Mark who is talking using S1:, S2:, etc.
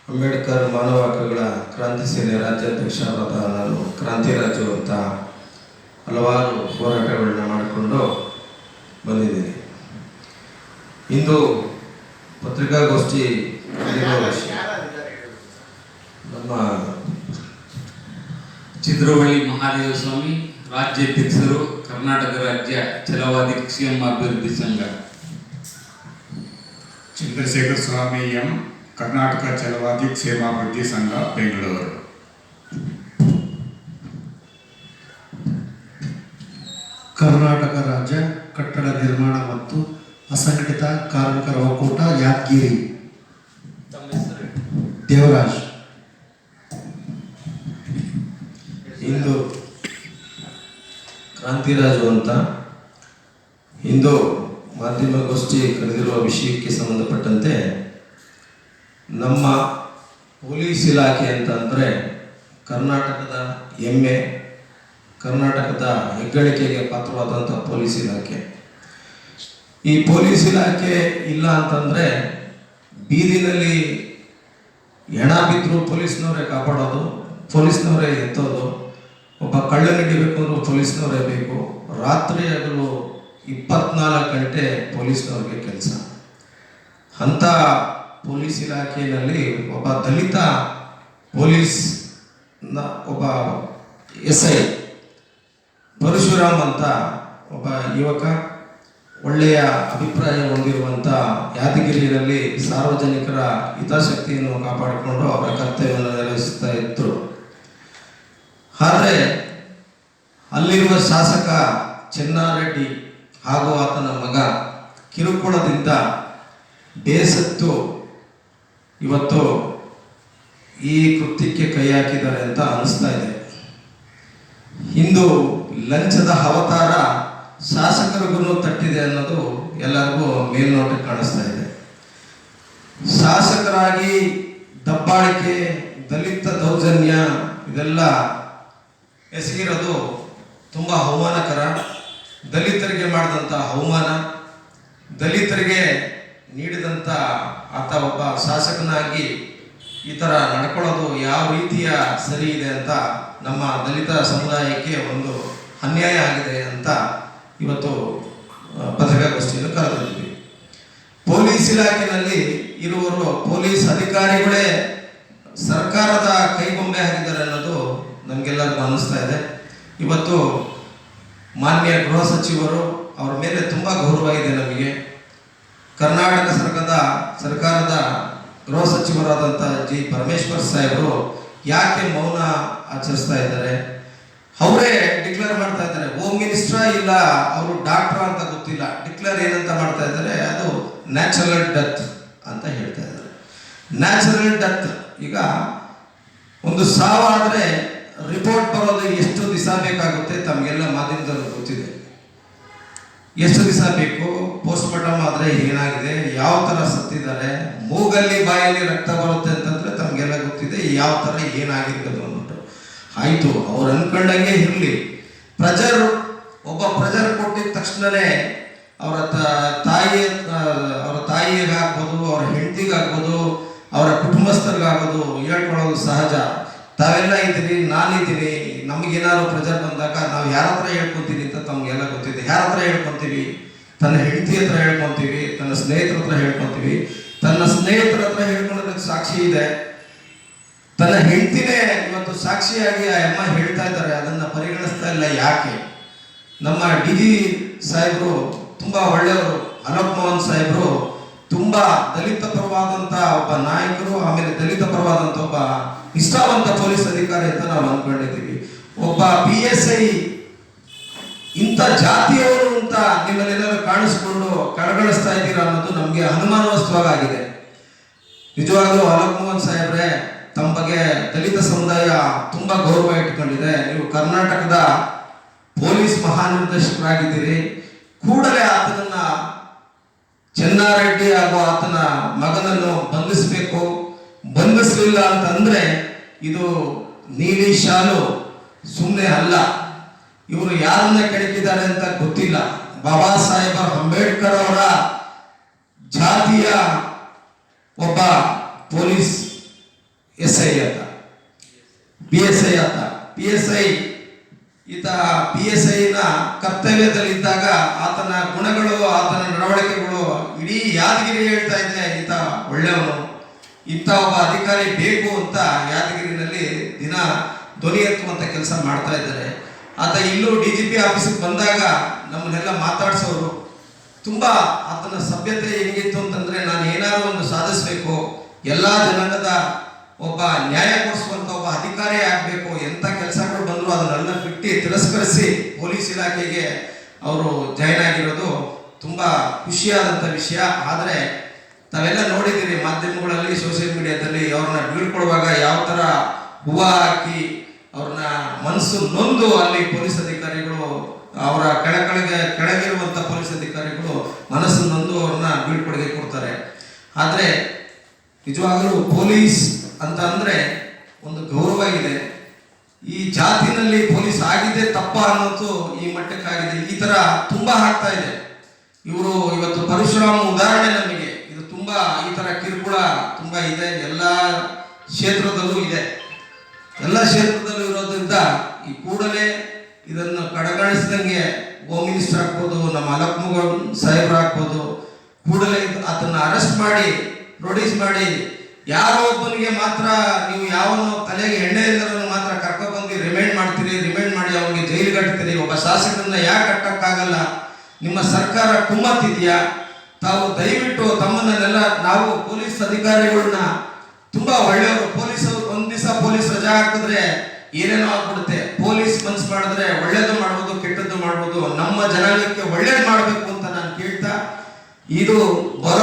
S1: ಅಂಬೇಡ್ಕರ್ ಮಾನವ ಹಕ್ಕುಗಳ ಕ್ರಾಂತಿ ಸೇನೆ ರಾಜ್ಯಾಧ್ಯಕ್ಷರಾದ ನಾನು ಕ್ರಾಂತಿರಾಜು ಅಂತ ಹಲವಾರು ಹೋರಾಟಗಳನ್ನ ಮಾಡಿಕೊಂಡು ಬಂದಿದ್ದೀನಿ. ಇಂದು ಪತ್ರಿಕಾಗೋಷ್ಠಿ ನಮ್ಮ
S2: ಚಿತ್ರವಳ್ಳಿ ಮಹಾದೇವ ಸ್ವಾಮಿ, ರಾಜ್ಯಾಧ್ಯಕ್ಷರು, ಕರ್ನಾಟಕ ರಾಜ್ಯ ಛಲವಾದಿ ಕ್ಷೇಮ ಅಭಿವೃದ್ಧಿ ಸಂಘ.
S3: ಚಂದ್ರಶೇಖರ ಸ್ವಾಮಿ ಎಂ, ಕರ್ನಾಟಕ ಛಲವಾದಿ ಕ್ಷೇಮಾಭಿವೃದ್ಧಿ ಸಂಘ, ಬೆಂಗಳೂರು.
S4: ಕರ್ನಾಟಕ ರಾಜ್ಯ ಕಟ್ಟಡ ನಿರ್ಮಾಣ ಮತ್ತು ಅಸಂಘಟಿತ ಕಾರ್ಮಿಕರ ಒಕ್ಕೂಟ, ಯಾದಗಿರಿ. ದೇವರಾಜ್.
S1: ಇಂದು ಕ್ರಾಂತಿರಾಜು ಅಂತ ಇಂದು ಮಾಧ್ಯಮಗೋಷ್ಠಿ ಕರೆದಿರುವ ವಿಷಯಕ್ಕೆ ಸಂಬಂಧಪಟ್ಟಂತೆ ನಮ್ಮ ಪೊಲೀಸ್ ಇಲಾಖೆ ಅಂತಂದರೆ ಕರ್ನಾಟಕದ ಹೆಮ್ಮೆ, ಕರ್ನಾಟಕದ ಹೆಗ್ಗಳಿಕೆಗೆ ಪಾತ್ರವಾದಂಥ ಪೊಲೀಸ್ ಇಲಾಖೆ. ಈ ಪೊಲೀಸ್ ಇಲಾಖೆ ಇಲ್ಲ ಅಂತಂದರೆ ಬೀದಿನಲ್ಲಿ ಹೆಣ ಬಿದ್ದರೂ ಪೊಲೀಸ್ನವರೇ ಕಾಪಾಡೋದು, ಪೊಲೀಸ್ನವರೇ ಎತ್ತೋದು, ಒಬ್ಬ ಕಳ್ಳನ ಹಿಡಿಬೇಕು ಅಂದರೂ ಪೊಲೀಸ್ನವರೇ ಬೇಕು, ರಾತ್ರಿ ಹಗಲು 24 ಗಂಟೆ ಪೊಲೀಸ್ನವ್ರಿಗೆ ಕೆಲಸ. ಅಂಥ ಪೊಲೀಸ್ ಇಲಾಖೆಯಲ್ಲಿ ಒಬ್ಬ ದಲಿತ ಪೊಲೀಸ್ನ ಒಬ್ಬ SI ಪರಶುರಾಮ್ ಅಂತ ಒಬ್ಬ ಯುವಕ, ಒಳ್ಳೆಯ ಅಭಿಪ್ರಾಯ ಹೊಂದಿರುವಂಥ ಯಾದಗಿರಿಯಲ್ಲಿ ಸಾರ್ವಜನಿಕರ ಹಿತಾಸಕ್ತಿಯನ್ನು ಕಾಪಾಡಿಕೊಂಡು ಅವರ ಕರ್ತವ್ಯವನ್ನು ನಿರ್ವಹಿಸ್ತಾ ಇದ್ದರು. ಆದರೆ ಅಲ್ಲಿರುವ ಶಾಸಕ ಚೆನ್ನಾರೆಡ್ಡಿ ಹಾಗೂ ಆತನ ಮಗ ಕಿರುಕುಳದಿಂದ ಬೇಸತ್ತು ಇವತ್ತು ಈ ಕೃತ್ಯಕ್ಕೆ ಕೈ ಹಾಕಿದ್ದಾರೆ ಅಂತ ಅನಿಸ್ತಾ ಇದೆ. ಇಂದು ಲಂಚದ ಅವತಾರ ಶಾಸಕರಿಗೂ ತಟ್ಟಿದೆ ಅನ್ನೋದು ಎಲ್ಲರಿಗೂ ಮೇಲ್ನೋಟಕ್ಕೆ ಕಾಣಿಸ್ತಾ ಇದೆ. ಶಾಸಕರಾಗಿ ದಬ್ಬಾಳಿಕೆ, ದಲಿತ ದೌರ್ಜನ್ಯ ಇದೆಲ್ಲ ಎಸಗಿರೋದು ತುಂಬ ಅವಮಾನಕರ. ದಲಿತರಿಗೆ ಮಾಡಿದಂಥ ಅವಮಾನ, ದಲಿತರಿಗೆ ನೀಡಿದಂಥ ಆತ ಒಬ್ಬ ಶಾಸಕನಾಗಿ ಈ ಥರ ನಡ್ಕೊಳ್ಳೋದು ಯಾವ ರೀತಿಯ ಸರಿ ಇದೆ ಅಂತ ನಮ್ಮ ದಲಿತ ಸಮುದಾಯಕ್ಕೆ ಒಂದು ಅನ್ಯಾಯ ಆಗಿದೆ ಅಂತ ಇವತ್ತು ಪತ್ರಿಕಾಗೋಷ್ಠಿಯನ್ನು ಕರೆದಿದ್ದೀವಿ. ಪೊಲೀಸ್ ಇಲಾಖೆಯಲ್ಲಿ ಇರುವರು ಪೊಲೀಸ್ ಅಧಿಕಾರಿಗಳೇ ಸರ್ಕಾರದ ಕೈಗೊಂಬೆ ಆಗಿದ್ದಾರೆ ಅನ್ನೋದು ನಮಗೆಲ್ಲರಿಗೂ ಅನ್ನಿಸ್ತಾ ಇದೆ. ಇವತ್ತು ಮಾನ್ಯ ಗೃಹ ಸಚಿವರು, ಅವರ ಮೇಲೆ ತುಂಬ ಗೌರವ ಇದೆ ನಮಗೆ. ಕರ್ನಾಟಕ ಸರ್ಕಾರದ ಗೃಹ ಸಚಿವರಾದಂಥ ಜಿ ಪರಮೇಶ್ವರ್ ಸಾಹೇಬರು ಯಾಕೆ ಮೌನ ಆಚರಿಸ್ತಾ ಇದ್ದಾರೆ? ಅವರೇ ಡಿಕ್ಲೇರ್ ಮಾಡ್ತಾ ಇದ್ದಾರೆ, ಹೋಮ್ ಮಿನಿಸ್ಟ್ರಾ ಇಲ್ಲ ಅವರು ಡಾಕ್ಟ್ರಾ ಅಂತ ಗೊತ್ತಿಲ್ಲ, ಡಿಕ್ಲೇರ್ ಏನಂತ ಮಾಡ್ತಾ ಇದ್ದಾರೆ, ಅದು ನ್ಯಾಚುರಲ್ ಡೆತ್ ಅಂತ ಹೇಳ್ತಾ ಇದ್ದಾರೆ. ನ್ಯಾಚುರಲ್ ಡೆತ್, ಈಗ ಒಂದು ಸಾವಾದರೆ ರಿಪೋರ್ಟ್ ಬರೋದು ಎಷ್ಟು ದಿವಸ ಬೇಕಾಗುತ್ತೆ ತಮಗೆಲ್ಲ ಮಾಧ್ಯಮದಲ್ಲಿ ಗೊತ್ತಿದೆ. ಎಷ್ಟು ದಿವಸ ಬೇಕು, ಪೋಸ್ಟ್ ಮಾರ್ಟಮ್ ಆದರೆ ಏನಾಗಿದೆ, ಯಾವ ಥರ ಸತ್ತಿದ್ದಾರೆ, ಮೂಗಲ್ಲಿ ಬಾಯಲ್ಲಿ ರಕ್ತ ಬರುತ್ತೆ ಅಂತಂದರೆ ತಮಗೆಲ್ಲ ಗೊತ್ತಿದೆ ಯಾವ ಥರ ಏನಾಗಿರ್ಬೋದು ಅಂದ್ಬಿಟ್ಟು. ಆಯಿತು, ಅವ್ರು ಅನ್ಕೊಂಡಂಗೆ ಇರಲಿ. ಒಬ್ಬ ಪ್ರಜರ್ ಕೊಟ್ಟಿದ ತಕ್ಷಣವೇ ಅವರ ತಾಯಿಗಾಗ್ಬೋದು, ಅವರ ಹೆಂಡತಿಗಾಗ್ಬೋದು, ಅವರ ಕುಟುಂಬಸ್ಥರಿಗಾಗ್ಬೋದು ಹೇಳ್ಕೊಳ್ಳೋದು ಸಹಜ. ತಾವೆಲ್ಲ ಇದ್ದೀರಿ, ನಾನಿದ್ದೀನಿ, ನಮಗೇನಾದ್ರು ಪ್ರೆಜರ್ ಬಂದಾಗ ನಾವು ಯಾರ ಹತ್ರ ಹೇಳ್ಕೊತೀವಿ ಅಂತ ತಮಗೆಲ್ಲ ಗೊತ್ತಿದೆ. ಯಾರ ಹತ್ರ ಹೇಳ್ಕೊತೀವಿ? ತನ್ನ ಹೆಂಡತಿ ಹತ್ರ ಹೇಳ್ಕೊತೀವಿ, ತನ್ನ ಸ್ನೇಹಿತರ ಹತ್ರ ಹೇಳ್ಕೊತೀವಿ. ತನ್ನ ಸ್ನೇಹಿತರ ಹತ್ರ ಹೇಳ್ಕೊಳ್ಳೋದಕ್ಕೆ ಸಾಕ್ಷಿ ಇದೆ. ತನ್ನ ಹೆಂಡತಿನೇ ಇವತ್ತು ಸಾಕ್ಷಿಯಾಗಿ ಆ ಅಮ್ಮ ಹೇಳ್ತಾ ಇದ್ದಾರೆ, ಅದನ್ನು ಪರಿಗಣಿಸ್ತಾ ಇಲ್ಲ. ಯಾಕೆ? ನಮ್ಮ DG ಸಾಹೇಬರು ತುಂಬ ಒಳ್ಳೆಯವರು, ಅಲೋಕ್ ಮೋಹನ್ ಸಾಹೇಬರು ತುಂಬ ದಲಿತ ಪರವಾದಂಥ ಒಬ್ಬ ನಾಯಕರು, ಆಮೇಲೆ ದಲಿತ ಪರವಾದಂಥ ಒಬ್ಬ ನಿಷ್ಠಾವಂತ ಪೊಲೀಸ್ ಅಧಿಕಾರಿ ಅಂತ ನಾವು ಅಂದ್ಕೊಂಡಿದ್ದೀವಿ. ಒಬ್ಬ PSI ಇಂಥ ಜಾತಿಯವರು ಅಂತ ನಿಮ್ಮಲ್ಲೆಲ್ಲರೂ ಕಾಣಿಸ್ಕೊಂಡು ಕಡೆಗಣಿಸ್ತಾ ಇದ್ದೀರಾ ಅನ್ನೋದು ನಮಗೆ ಅನುಮಾನಾಸ್ಪದವಾಗಿದೆ. ನಿಜವಾಗ್ಲೂ ಅಲೋಕ್ ಮೋಹನ್ ಸಾಹೇಬ್ರೆ, ತಮ್ಮ ಬಗ್ಗೆ ದಲಿತ ಸಮುದಾಯ ತುಂಬ ಗೌರವ ಇಟ್ಕೊಂಡಿದೆ. ನೀವು ಕರ್ನಾಟಕದ ಪೊಲೀಸ್ ಮಹಾನಿರ್ದೇಶಕರಾಗಿದ್ದೀರಿ. ಕೂಡಲೇ ಆತನನ್ನ, ಚೆನ್ನಾರೆಡ್ಡಿ ಹಾಗೂ ಆತನ ಮಗನನ್ನು ಬಂಧಿಸಬೇಕು. ಬಂಧಿಸಲಿಲ್ಲ ಅಂತಂದ್ರೆ ಇದು ನೀಲಿ ಶಾಲು ಸುಮ್ಮನೆ ಅಲ್ಲ. ಇವರು ಯಾರನ್ನ ಕೆಣಕಿದ್ದಾರೆ ಅಂತ ಗೊತ್ತಿಲ್ಲ. ಬಾಬಾ ಸಾಹೇಬ್ ಅಂಬೇಡ್ಕರ್ ಅವರ ಜಾತಿಯ ಒಬ್ಬ ಪೊಲೀಸ್ SI ಆತ, PSI ಆತ. PSI ಈತ PSIನ ಕರ್ತವ್ಯದಲ್ಲಿದ್ದಾಗ ಆತನ ಗುಣಗಳು, ಆತನ ನಡವಳಿಕೆಗಳು ಇಡೀ ಯಾದಗಿರಿ ಹೇಳ್ತಾ ಇದೆ ಈತ ಒಳ್ಳೆಯವನು, ಇಂಥ ಒಬ್ಬ ಅಧಿಕಾರಿ ಬೇಕು ಅಂತ ಯಾದಗಿರಿನಲ್ಲಿ ದಿನ ಧ್ವನಿ ಎತ್ತುವಂಥ ಕೆಲಸ ಮಾಡ್ತಾ ಇದ್ದಾರೆ. ಆತ ಇಲ್ಲೂ DGP ಆಫೀಸಿಗೆ ಬಂದಾಗ ನಮ್ಮನ್ನೆಲ್ಲ ಮಾತಾಡ್ಸೋರು. ತುಂಬ ಆತನ ಸಭ್ಯತೆ ಹೆಂಗಿತ್ತು ಅಂತಂದರೆ, ನಾನು ಏನಾದರೂ ಒಂದು ಸಾಧಿಸಬೇಕು, ಎಲ್ಲ ಜನಾಂಗದ ಒಬ್ಬ ನ್ಯಾಯ ಕೊಡಿಸುವಂಥ ಒಬ್ಬ ಅಧಿಕಾರಿ ಆಗಬೇಕು, ಎಂಥ ಕೆಲಸಗಳು ಬಂದರೂ ಅದನ್ನೆಲ್ಲ ಬಿಟ್ಟು ತಿರಸ್ಕರಿಸಿ ಪೊಲೀಸ್ ಇಲಾಖೆಗೆ ಅವರು ಜಾಯ್ನ್ ಆಗಿರೋದು ತುಂಬ ಖುಷಿಯಾದಂಥ ವಿಷಯ. ಆದರೆ ತಾವೆಲ್ಲ ನೋಡಿದ್ದೀರಿ ಮಾಧ್ಯಮಗಳಲ್ಲಿ, ಸೋಷಿಯಲ್ ಮೀಡಿಯಾದಲ್ಲಿ ಅವ್ರನ್ನ ಬೀಳ್ಕೊಡುವಾಗ ಯಾವ ಥರ ಹೂವು ಹಾಕಿ ಅವ್ರನ್ನ ಮನಸ್ಸು ನೊಂದು ಅಲ್ಲಿ ಪೊಲೀಸ್ ಅಧಿಕಾರಿಗಳು, ಅವರ ಕೆಳಗಿರುವಂಥ ಪೊಲೀಸ್ ಅಧಿಕಾರಿಗಳು ಮನಸ್ಸು ನೊಂದು ಅವ್ರನ್ನ ಬೀಳ್ಕೊಡುಗೆ ಕೊಡ್ತಾರೆ. ಆದರೆ ನಿಜವಾಗಲೂ ಪೊಲೀಸ್ ಅಂತ ಅಂದರೆ ಒಂದು ಗೌರವ ಇದೆ. ಈ ಜಾತಿನಲ್ಲಿ ಪೊಲೀಸ್ ಆಗಿದೆ ತಪ್ಪ ಅನ್ನೋದು ಈ ಮಟ್ಟಕ್ಕಾಗಿದೆ. ಈ ಥರ ತುಂಬ ಆಗ್ತಾ ಇದೆ. ಇವರು ಇವತ್ತು ಪರಶುರಾಮ ಉದಾಹರಣೆ ನಮಗೆ. ಇದು ತುಂಬ ಈ ಥರ ಕಿರುಕುಳ ತುಂಬ ಇದೆ, ಎಲ್ಲ ಕ್ಷೇತ್ರದಲ್ಲೂ ಇದೆ. ಎಲ್ಲ ಕ್ಷೇತ್ರದಲ್ಲೂ ಇರೋದ್ರಿಂದ ಈ ಕೂಡಲೇ ಇದನ್ನು ಕಡೆಗಣಿಸಿದಂಗೆ ಹೋಮ್ ಮಿನಿಸ್ಟರ್ ಆಗ್ಬೋದು, ನಮ್ಮ ಅಲಕ್ಮುಗೌಡ್ ಸಾಹೇಬ್ರು ಆಗ್ಬೋದು, ಕೂಡಲೇ ಅದನ್ನು ಅರೆಸ್ಟ್ ಮಾಡಿ ಪ್ರೊಡ್ಯೂಸ್ ಮಾಡಿ, ಯಾರೋ ಒಬ್ಬನಿಗೆ ಮಾತ್ರ ನೀವು ಯಾವನು ತಲೆಗೆ ಎಣ್ಣೆ ಇಲ್ಲದನ್ನು ಮಾತ್ರ ಕರ್ಕೊಬಂದು ರಿಮೈಂಡ್ ಮಾಡ್ತೀರಿ, ರಿಮೈಂಡ್ ಮಾಡಿ ಅವನಿಗೆ ಜೈಲಿಗೆ ಕಟ್ತೀರಿ. ಒಬ್ಬ ಶಾಸಕರನ್ನ ಯಾಕೆ ಕಟ್ಟಕ್ಕಾಗಲ್ಲ? ನಿಮ್ಮ ಸರ್ಕಾರ ಕುಮ್ಮತ್ತಿದೆಯಾ? ತಾವು ದಯವಿಟ್ಟು ತಮ್ಮನ್ನೆಲ್ಲ, ನಾವು ಪೊಲೀಸ್ ಅಧಿಕಾರಿಗಳನ್ನ ತುಂಬಾ ಒಳ್ಳೆಯವರು, ಪೊಲೀಸ್ ಅವರು ಒಂದ್ ದಿವಸ ಪೊಲೀಸ್ ರಜಾ ಹಾಕಿದ್ರೆ ಏನೇನೋ ಆಗ್ಬಿಡುತ್ತೆ. ಪೊಲೀಸ್ ಮನ್ಸು ಮಾಡಿದ್ರೆ ಒಳ್ಳೇದು ಮಾಡ್ಬೋದು, ಕೆಟ್ಟದ್ದು ಮಾಡ್ಬೋದು. ನಮ್ಮ ಜನಾಂಗಕ್ಕೆ ಒಳ್ಳೇದು ಮಾಡಬೇಕು ಅಂತ ನಾನು ಕೇಳ್ತಾ, ಇದು ಬರೋ